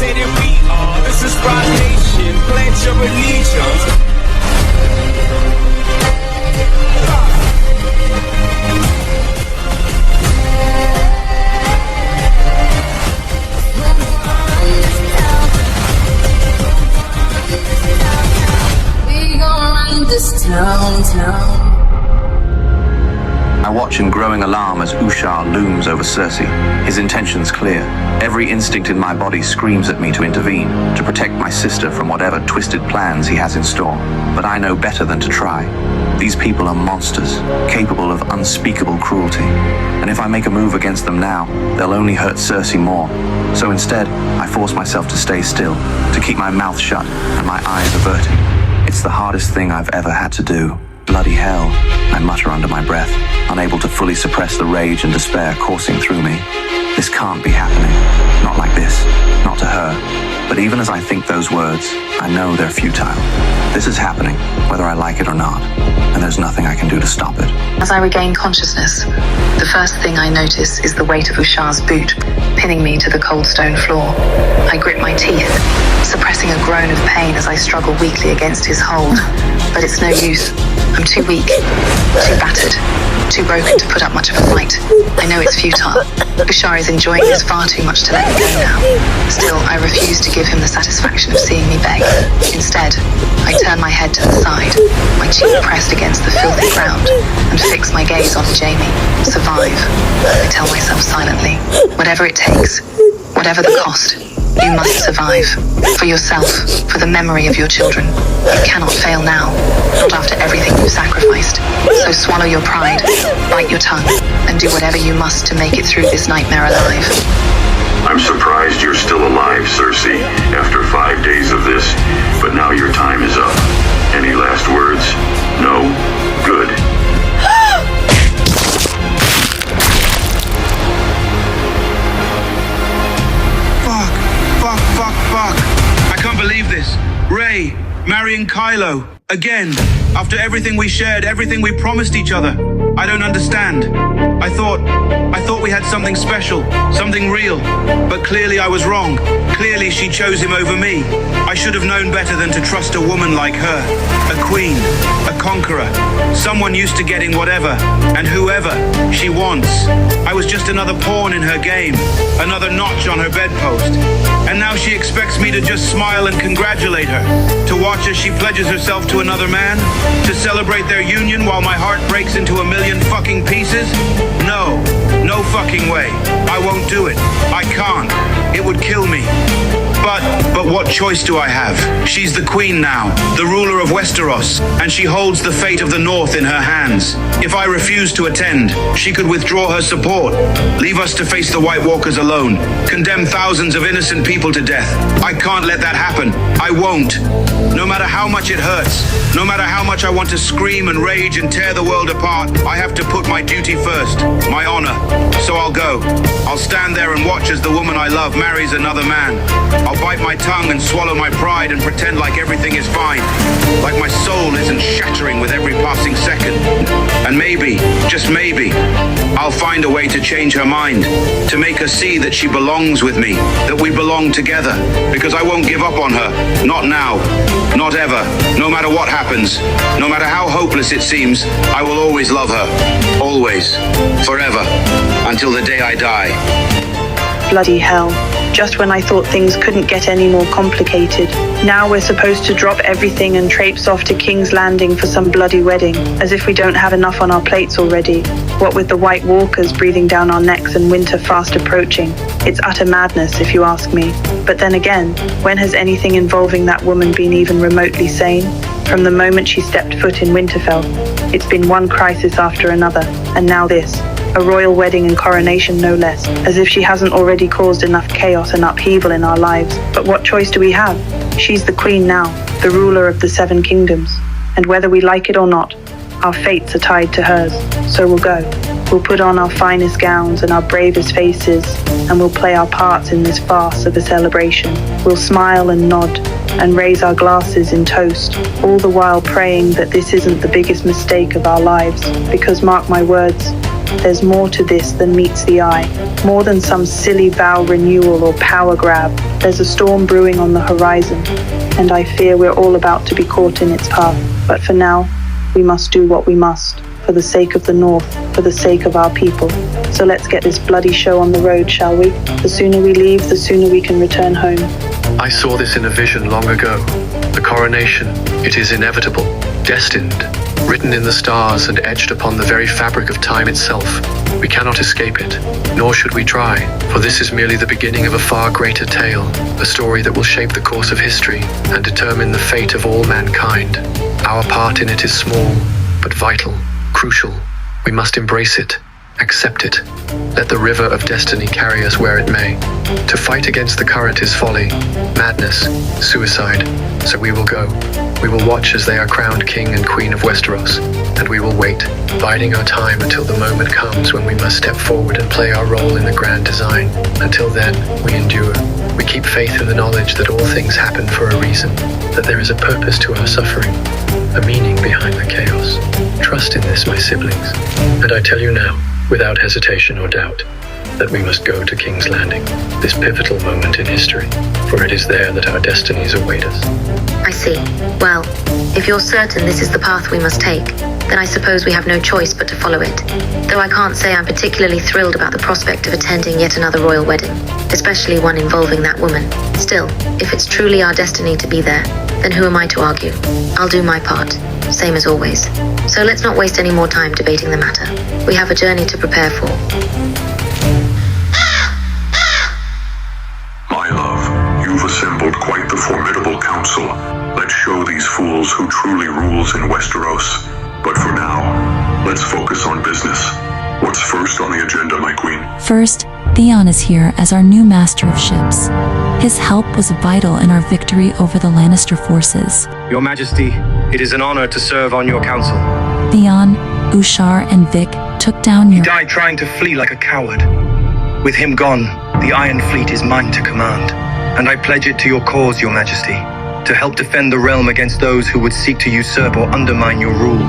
say that we are. This is Rock Nation. Pledge your allegiance. We gon' run this town. I watch in growing alarm as Ushar looms over Cersei. His intentions clear. Every instinct in my body screams at me to intervene, to protect my sister from whatever twisted plans he has in store. But I know better than to try. These people are monsters, capable of unspeakable cruelty. And if I make a move against them now, they'll only hurt Cersei more. So instead, I force myself to stay still, to keep my mouth shut and my eyes averted. It's the hardest thing I've ever had to do. Bloody hell, I mutter under my breath, unable to fully suppress the rage and despair coursing through me. This can't be happening. Not like this. Not to her. But even as I think those words, I know they're futile. This is happening, whether I like it or not, and there's nothing I can do to stop it. As I regain consciousness, the first thing I notice is the weight of Ushar's boot, pinning me to the cold stone floor. I grit my teeth, suppressing a groan of pain as I struggle weakly against his hold. But it's no use. I'm too weak, too battered, too broken to put up much of a fight. I know it's futile. Ushar is enjoying this far too much to let me go now. Still, I refuse to give him the satisfaction of seeing me beg. Instead, I turn my head to the side, my cheek pressed against the filthy ground, and fix my gaze on Jaime. Survive, I tell myself silently. Whatever it takes, whatever the cost, you must survive. For yourself, for the memory of your children. You cannot fail now, not after everything you've sacrificed. So swallow your pride, bite your tongue, and do whatever you must to make it through this nightmare alive. I'm surprised you're still alive, Cersei, after 5 days of this, but now your time is up. Any last words? No? Good. Fuck. I can't believe this. Rey, marrying Kylo. Again. After everything we shared, everything we promised each other. I don't understand. I thought we had something special, something real. But clearly I was wrong. Clearly she chose him over me. I should have known better than to trust a woman like her. A queen, a conqueror, someone used to getting whatever and whoever she wants. I was just another pawn in her game, another notch on her bedpost. And now she expects me to just smile and congratulate her, to watch as she pledges herself to another man, to celebrate their union while my heart breaks into a million fucking pieces? No fucking way. I won't do it. I can't. It would kill me. But what choice do I have? She's the queen now, the ruler of Westeros, and she holds the fate of the North in her hands. If I refuse to attend, she could withdraw her support, leave us to face the White Walkers alone, condemn thousands of innocent people to death. I can't let that happen. I won't. No matter how much it hurts, no matter how much I want to scream and rage and tear the world apart, I have to put my duty first, my honor. So I'll go. I'll stand there and watch as the woman I love marries another man. I'll bite my tongue and swallow my pride and pretend like everything is fine, like my soul isn't shattering with every passing second. And maybe, just maybe, I'll find a way to change her mind, to make her see that she belongs with me, that we belong together, because I won't give up on her. Not now, not ever, no matter what happens, no matter how hopeless it seems, I will always love her. Always. Forever. Until the day I die. Bloody hell. Just when I thought things couldn't get any more complicated. Now we're supposed to drop everything and traipse off to King's Landing for some bloody wedding, as if we don't have enough on our plates already. What with the White Walkers breathing down our necks and winter fast approaching. It's utter madness, if you ask me. But then again, when has anything involving that woman been even remotely sane? From the moment she stepped foot in Winterfell, it's been one crisis after another, and now this. A royal wedding and coronation, no less, as if she hasn't already caused enough chaos and upheaval in our lives. But what choice do we have? She's the queen now, the ruler of the 7 kingdoms. And whether we like it or not, our fates are tied to hers. So we'll go. We'll put on our finest gowns and our bravest faces, and we'll play our parts in this farce of a celebration. We'll smile and nod, and raise our glasses in toast, all the while praying that this isn't the biggest mistake of our lives, because mark my words, There's more to this than meets the eye. More than some silly vow renewal or power grab. There's a storm brewing on the horizon, and I fear we're all about to be caught in its path. But for now, we must do what we must, for the sake of the North, for the sake of our people. So let's get this bloody show on the road, shall we? The sooner we leave, the sooner we can return home. I saw this in a vision long ago. The coronation, it is inevitable, destined, written in the stars and etched upon the very fabric of time itself. We cannot escape it, nor should we try, for this is merely the beginning of a far greater tale, a story that will shape the course of history and determine the fate of all mankind. Our part in it is small, but vital, crucial. We must embrace it, accept it. Let the river of destiny carry us where it may. To fight against the current is folly, madness, suicide. So we will go. We will watch as they are crowned king and queen of Westeros, and we will wait, biding our time until the moment comes when we must step forward and play our role in the grand design. Until then, we endure. We keep faith in the knowledge that all things happen for a reason, that there is a purpose to our suffering, a meaning behind the chaos. Trust in this, my siblings, and I tell you now, without hesitation or doubt, that we must go to King's Landing, this pivotal moment in history, for it is there that our destinies await us. I see. Well, if you're certain this is the path we must take, then I suppose we have no choice but to follow it. Though I can't say I'm particularly thrilled about the prospect of attending yet another royal wedding, especially one involving that woman. Still, if it's truly our destiny to be there, then who am I to argue? I'll do my part, same as always. So let's not waste any more time debating the matter. We have a journey to prepare for. My love, you've assembled quite the formidable council. Let's show these fools who truly rules in Westeros. But for now, let's focus on business. What's first on the agenda, my queen? First, Theon is here as our new master of ships. His help was vital in our victory over the Lannister forces. Your Majesty, it is an honor to serve on your council. Theon, Ushar, and Vic took down He your... died trying to flee like a coward. With him gone, the Iron Fleet is mine to command, and I pledge it to your cause, Your Majesty, to help defend the realm against those who would seek to usurp or undermine your rule.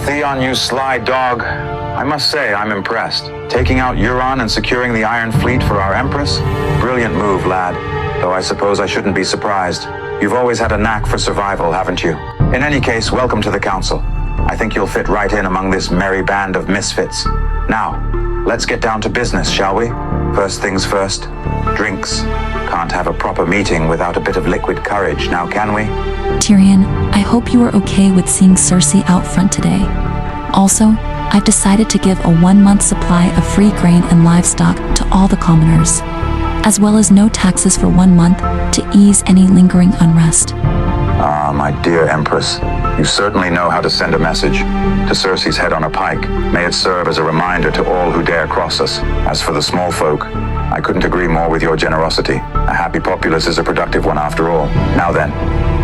Theon, you sly dog. I must say, I'm impressed. Taking out Euron and securing the Iron Fleet for our Empress? Brilliant move, lad. Though I suppose I shouldn't be surprised. You've always had a knack for survival, haven't you? In any case, welcome to the Council. I think you'll fit right in among this merry band of misfits. Now, let's get down to business, shall we? First things first, drinks. Can't have a proper meeting without a bit of liquid courage, now can we? Tyrion, I hope you are okay with seeing Cersei out front today. Also, I've decided to give a 1-month supply of free grain and livestock to all the commoners, as well as no taxes for 1 month to ease any lingering unrest. Ah, my dear Empress, you certainly know how to send a message. To Cersei's head on a pike, may it serve as a reminder to all who dare cross us. As for the small folk, I couldn't agree more with your generosity. A happy populace is a productive one after all. Now then,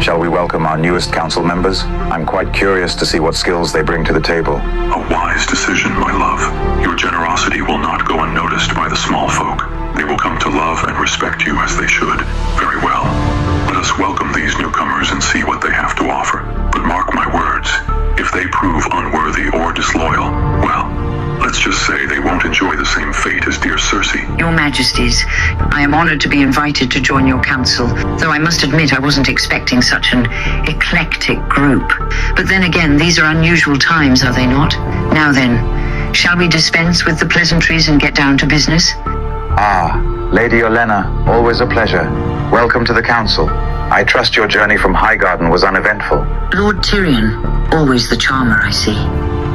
shall we welcome our newest council members? I'm quite curious to see what skills they bring to the table. A wise decision, my love. Your generosity will not go unnoticed by the small folk. They will come to love and respect you as they should. Very well. Let us welcome these newcomers and see what they have to offer. But mark my words, if they prove unworthy or disloyal, well, let's just say they won't enjoy the same fate as dear Cersei. Your Majesties, I am honored to be invited to join your council, though I must admit I wasn't expecting such an eclectic group. But then again, these are unusual times, are they not? Now then, shall we dispense with the pleasantries and get down to business? Ah, Lady Olenna, always a pleasure. Welcome to the council. I trust your journey from Highgarden was uneventful. Lord Tyrion, always the charmer, I see.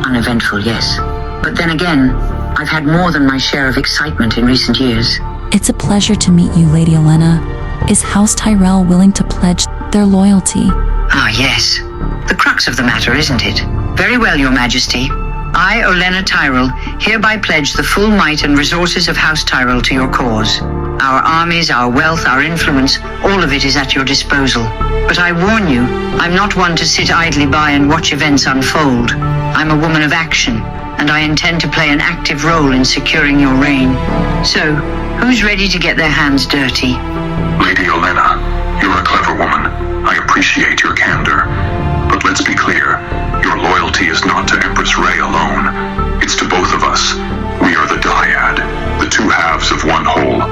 Uneventful, yes. But then again, I've had more than my share of excitement in recent years. It's a pleasure to meet you, Lady Olenna. Is House Tyrell willing to pledge their loyalty? Ah, yes. The crux of the matter, isn't it? Very well, Your Majesty. I, Olenna Tyrell, hereby pledge the full might and resources of House Tyrell to your cause. Our armies, our wealth, our influence, all of it is at your disposal. But I warn you, I'm not one to sit idly by and watch events unfold. I'm a woman of action, and I intend to play an active role in securing your reign. So, who's ready to get their hands dirty? Lady Olenna, you're a clever woman. I appreciate your candor. But let's be clear, your loyalty is not to Empress Rey alone. It's to both of us. We are the dyad, the two halves of one whole,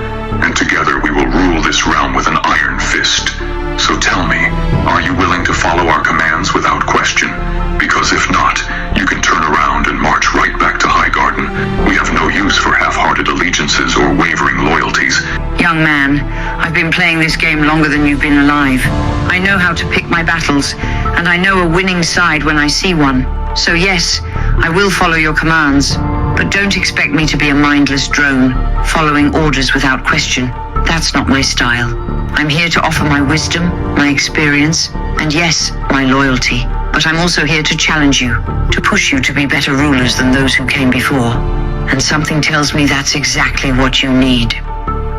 and together we will rule this realm with an iron fist. So tell me, are you willing to follow our commands without question? Because if not, you can turn around and march right back to Highgarden. We have no use for half-hearted allegiances or wavering loyalties. Young man, I've been playing this game longer than you've been alive. I know how to pick my battles, and I know a winning side when I see one. So yes, I will follow your commands, but don't expect me to be a mindless drone, following orders without question. That's not my style. I'm here to offer my wisdom, my experience, and yes, my loyalty. But I'm also here to challenge you, to push you to be better rulers than those who came before. And something tells me that's exactly what you need.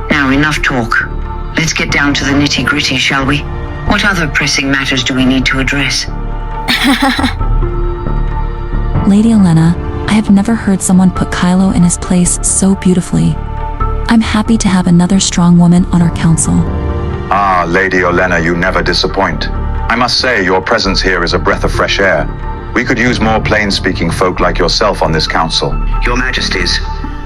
Now, enough talk. Let's get down to the nitty-gritty, shall we? What other pressing matters do we need to address? Lady Olenna, I have never heard someone put Kylo in his place so beautifully. I'm happy to have another strong woman on our council. Ah, Lady Olenna, you never disappoint. I must say, your presence here is a breath of fresh air. We could use more plain-speaking folk like yourself on this council. Your Majesties,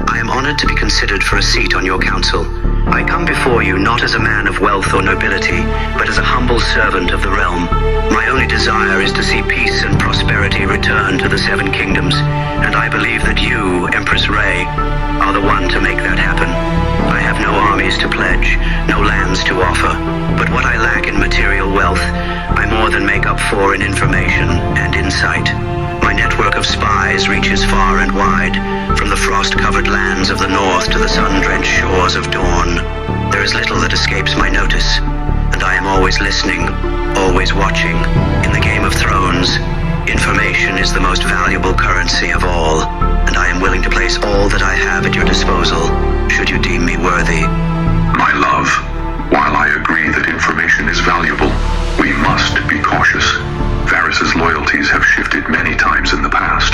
I am honored to be considered for a seat on your council. I come before you not as a man of wealth or nobility, but as a humble servant of the realm. My only desire is to see peace and prosperity return to the Seven Kingdoms, and I believe that you, Empress Rey, are the one to make that happen. I have no armies to pledge, no lands to offer, but what I lack in material wealth, I more than make up for in information and insight. My network of spies reaches far and wide, from the frost-covered lands of the north to the sun-drenched shores of dawn. There is little that escapes my notice, and I am always listening, always watching. In the Game of Thrones, information is the most valuable currency of all, and I am willing to place all that I have at your disposal, should you deem me worthy. My love, while I agree that information is valuable, we must be cautious. Varys's loyalties have shifted many times in the past.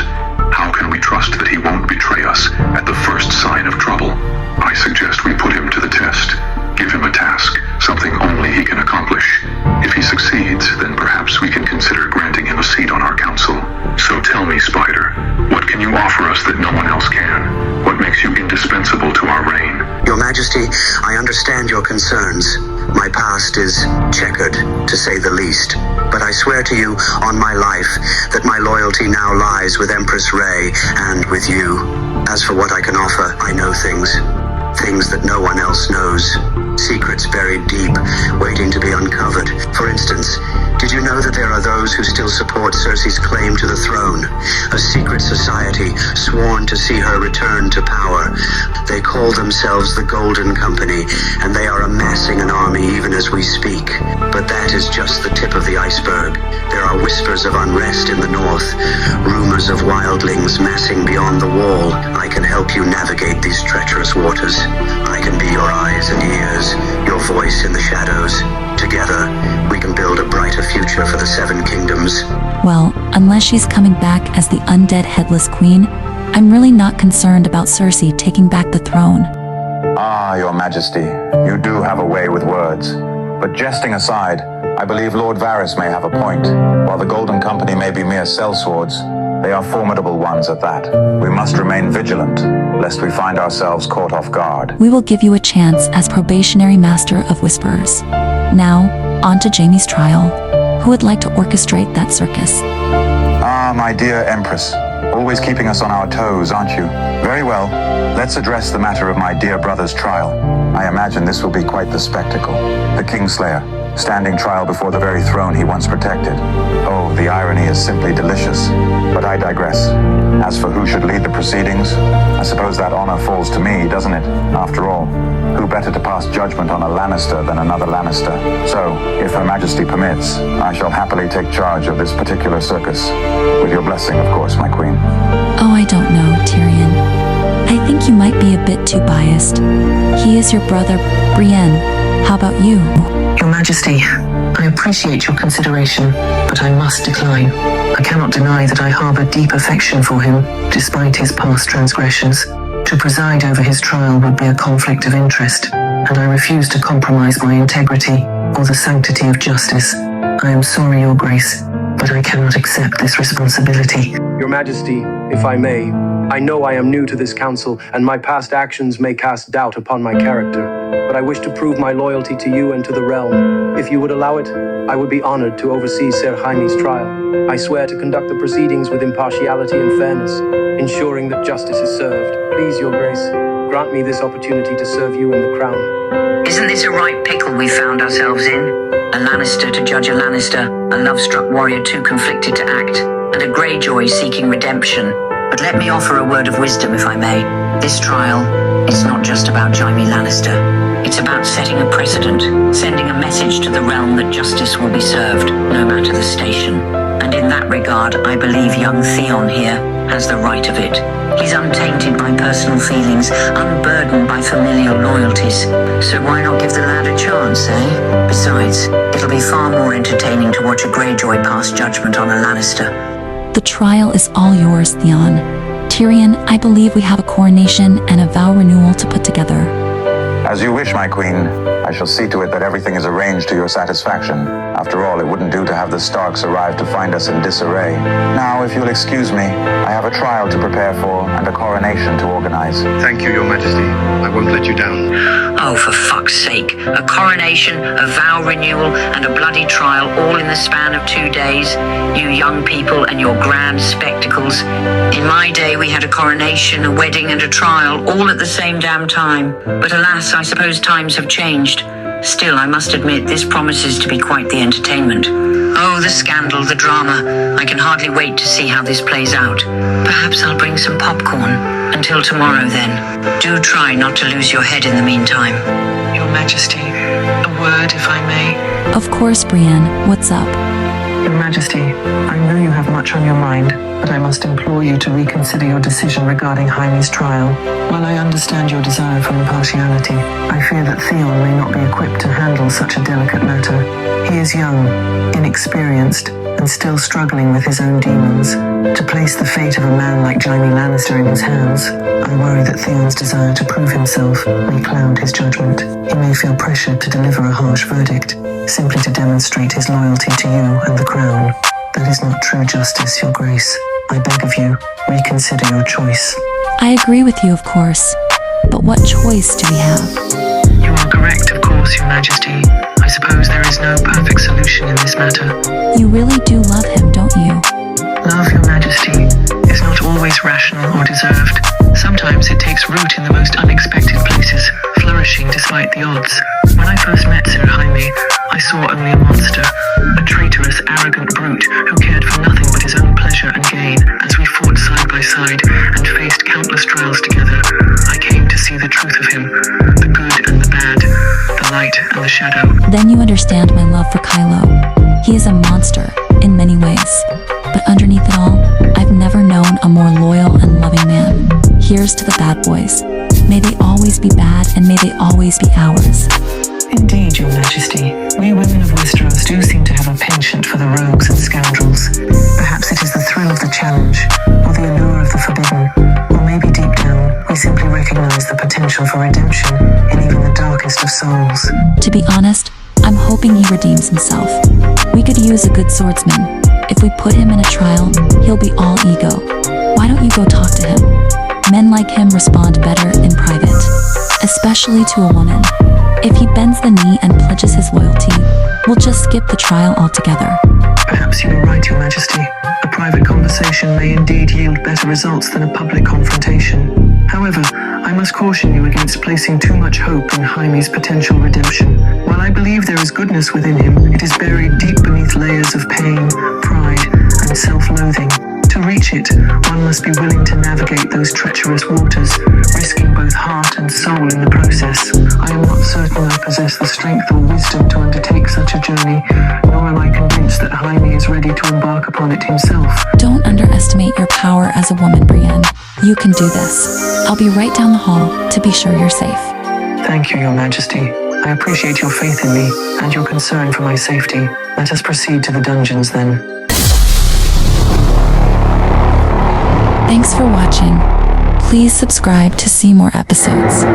How can we trust that he won't betray us at the first sign of trouble? I suggest we put him to the test. Give him a task, something only he can accomplish. If he succeeds, then perhaps we can consider granting him a seat on our council. So tell me, Spider, what can you offer us that no one else can? What makes you indispensable to our reign? Your Majesty, I understand your concerns. My past is checkered, to say the least. But I swear to you, on my life, that my loyalty now lies with Empress Rey and with you. As for what I can offer, I know things that no one else knows. Secrets buried deep, waiting to be uncovered. For instance, did you know that there are those who still support Cersei's claim to the throne? A secret society sworn to see her return to power. They call themselves the Golden Company, and they are amassing an army even as we speak. But that is just the tip of the iceberg. There are whispers of unrest in the north, rumors of wildlings massing beyond the wall. I can help you navigate these treacherous waters. I can be your eyes and ears, your voice in the shadows. Together, we can build a brighter future for the Seven Kingdoms. Well, unless she's coming back as the undead headless queen, I'm really not concerned about Cersei taking back the throne. Ah, Your Majesty, you do have a way with words. But jesting aside, I believe Lord Varys may have a point. While the Golden Company may be mere sellswords, they are formidable ones at that. We must remain vigilant, lest we find ourselves caught off guard. We will give you a chance as probationary master of Whisperers. Now, on to Jaime's trial. Who would like to orchestrate that circus? Ah, my dear Empress. Always keeping us on our toes, aren't you? Very well. Let's address the matter of my dear brother's trial. I imagine this will be quite the spectacle. The Kingslayer, standing trial before the very throne he once protected. Oh, the irony is simply delicious. But I digress. As for who should lead the proceedings, I suppose that honor falls to me, doesn't it? After all, who better to pass judgment on a Lannister than another Lannister? So, if Her Majesty permits, I shall happily take charge of this particular circus. With your blessing, of course, my queen. Oh, I don't know, Tyrion. I think you might be a bit too biased. He is your brother, Brienne. How about you? Your Majesty, I appreciate your consideration, but I must decline. I cannot deny that I harbor deep affection for him, despite his past transgressions. To preside over his trial would be a conflict of interest, and I refuse to compromise my integrity or the sanctity of justice. I am sorry, Your Grace, but I cannot accept this responsibility. Your Majesty, if I may, I know I am new to this council, and my past actions may cast doubt upon my character, but I wish to prove my loyalty to you and to the realm. If you would allow it, I would be honored to oversee Ser Jaime's trial. I swear to conduct the proceedings with impartiality and fairness, ensuring that justice is served. Please, Your Grace, grant me this opportunity to serve you and the crown. Isn't this a right pickle we found ourselves in? A Lannister to judge a Lannister, a love-struck warrior too conflicted to act, and a Greyjoy seeking redemption. But let me offer a word of wisdom, if I may. This trial, it's not just about Jaime Lannister. It's about setting a precedent, sending a message to the realm that justice will be served, no matter the station. And in that regard, I believe young Theon here has the right of it. He's untainted by personal feelings, unburdened by familial loyalties. So why not give the lad a chance, eh? Besides, it'll be far more entertaining to watch a Greyjoy pass judgment on a Lannister. The trial is all yours, Theon. Tyrion, I believe we have a coronation and a vow renewal to put together. As you wish, my queen. I shall see to it that everything is arranged to your satisfaction. After all, it wouldn't do to have the Starks arrive to find us in disarray. Now, if you'll excuse me, I have a trial to prepare for and a coronation to organize. Thank you, Your Majesty. I won't let you down. Oh, for fuck's sake. A coronation, a vow renewal, and a bloody trial all in the span of 2 days. You young people and your grand spectacles. In my day, we had a coronation, a wedding, and a trial all at the same damn time. But alas, I suppose times have changed. Still, I must admit, this promises to be quite the entertainment. Oh, the scandal, the drama. I can hardly wait to see how this plays out. Perhaps I'll bring some popcorn. Until tomorrow, then. Do try not to lose your head in the meantime. Your Majesty, a word, if I may. Of course, Brienne. What's up? Your Majesty, I know you have much on your mind, but I must implore you to reconsider your decision regarding Jaime's trial. While I understand your desire for impartiality, I fear that Theon may not be equipped to handle such a delicate matter. He is young, inexperienced, and still struggling with his own demons. To place the fate of a man like Jaime Lannister in his hands, I worry that Theon's desire to prove himself may cloud his judgment. He may feel pressured to deliver a harsh verdict, simply to demonstrate his loyalty to you and the crown. That is not true justice, Your Grace. I beg of you, reconsider your choice. I agree with you, of course. But what choice do we have? You are correct, of course, Your Majesty. I suppose there is no perfect solution in this matter. You really do love him, don't you? Love, Your Majesty, is not always rational or deserved. Sometimes it takes root in the most unexpected places, flourishing despite the odds. When I first met Ser Jaime, I saw only a monster, a traitorous, arrogant brute who cared for nothing but his own pleasure and gain. As we fought side by side and faced countless trials together, I came to see the truth of him, the good and the bad, the light and the shadow. Then you understand my love for Kylo. He is a monster, in many ways. But underneath it all, I've never known a more loyal and loving man. Here's to the bad boys. May they always be bad, and may they always be ours. Indeed, Your Majesty, we women of Westeros do seem to have a penchant for the rogues and scoundrels. Perhaps it is the thrill of the challenge, or the allure of the forbidden, or maybe deep down, we simply recognize the potential for redemption in even the darkest of souls. To be honest, I'm hoping he redeems himself. We could use a good swordsman. If we put him in a trial, he'll be all ego. Why don't you go talk to him? Men like him respond better in private, especially to a woman. If he bends the knee and pledges his loyalty, we'll just skip the trial altogether. Perhaps you are right, Your Majesty. A private conversation may indeed yield better results than a public confrontation. However, I must caution you against placing too much hope in Jaime's potential redemption. While I believe there is goodness within him, it is buried deep beneath layers of pain, pride, and self-loathing. To reach it, one must be willing to navigate those treacherous waters, risking both heart and soul in the process. I am not certain I possess the strength or wisdom to undertake such a journey, nor am I convinced that Jaime is ready to embark upon it himself. Don't underestimate your power as a woman, Brienne. You can do this. I'll be right down the hall to be sure you're safe. Thank you, Your Majesty. I appreciate your faith in me and your concern for my safety. Let us proceed to the dungeons then. Thanks for watching. Please subscribe to see more episodes.